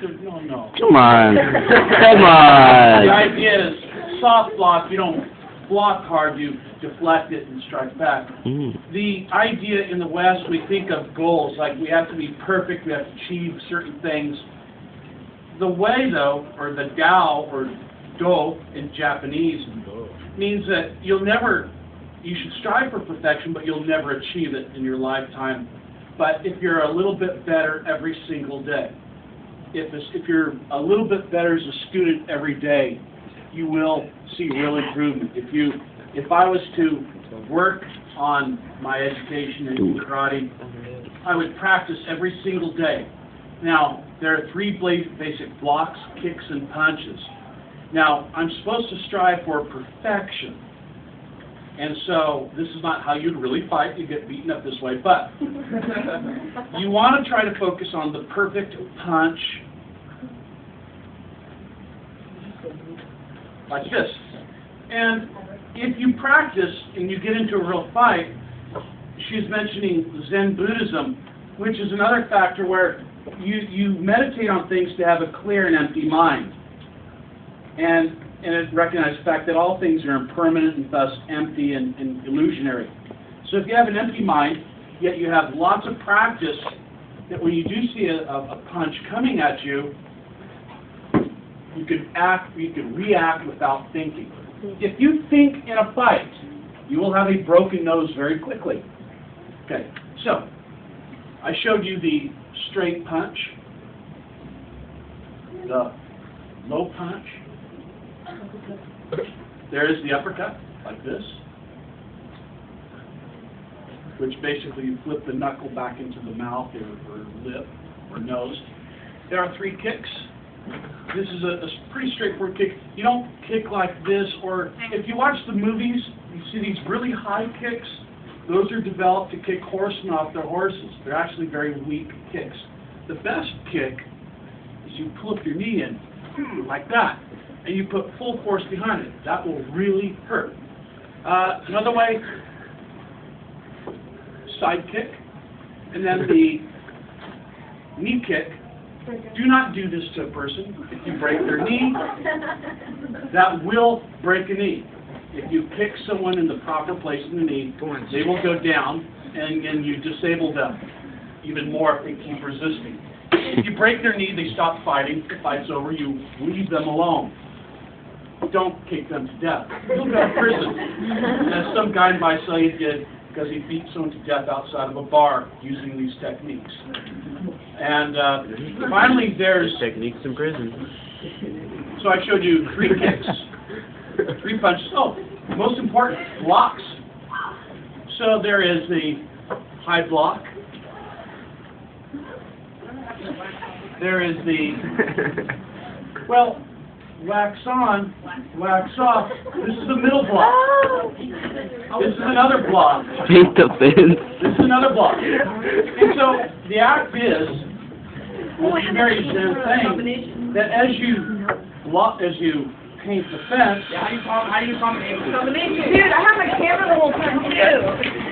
No, no. Come on. Come The on. idea is soft block. You don't block hard. You deflect it and strike back. The idea in the West, we think of goals like we have to be perfect. We have to achieve certain things. The way, though, or the Dao or Do in Japanese, means that you should strive for perfection, but you'll never achieve it in your lifetime. But if you're a little bit better every single day, if you're a little bit better as a student every day, you will see real improvement. If I was to work on my education in karate, I would practice every single day. Now, there are three basic blocks, kicks, and punches. Now, I'm supposed to strive for perfection. And so, this is not how you'd really fight. You get beaten up this way. But you want to try to focus on the perfect punch, like this. And if you practice and you get into a real fight, she's mentioning Zen Buddhism, which is another factor where you meditate on things to have a clear and empty mind. And it recognizes the fact that all things are impermanent and thus empty and illusionary. So if you have an empty mind, yet you have lots of practice, that when you do see a punch coming at you, you can react without thinking. If you think in a fight, you will have a broken nose very quickly. Okay, so I showed you the straight punch, the low punch. There is the uppercut, like this, which basically you flip the knuckle back into the mouth or lip or nose. There are three kicks. This is a pretty straightforward kick. You don't kick like this, or if you watch the movies, you see these really high kicks. Those are developed to kick horsemen off their horses. They're actually very weak kicks. The best kick is you pull up your knee in, like that, and you put full force behind it. That will really hurt. Another way, side kick, and then the knee kick. Do not do this to a person. If you break their knee, that will break a knee. If you kick someone in the proper place in the knee, they will go down, and you disable them even more if they keep resisting. If you break their knee, they stop fighting. The fight's over. You leave them alone. Don't kick them to death. You'll go to prison. As some guy in Visalia did, because he beat someone to death outside of a bar using these techniques. And finally, there's Techniques in prison. So I showed you three kicks, three punches. Oh, most important, blocks. So there is the high block. There is the, well, wax on, wax off. This is the middle block. This is another block. Paint the fence. This is another block. And so the act is, what Mary is saying, that as you paint the fence, How do you combination? Dude, I have my camera the whole time too.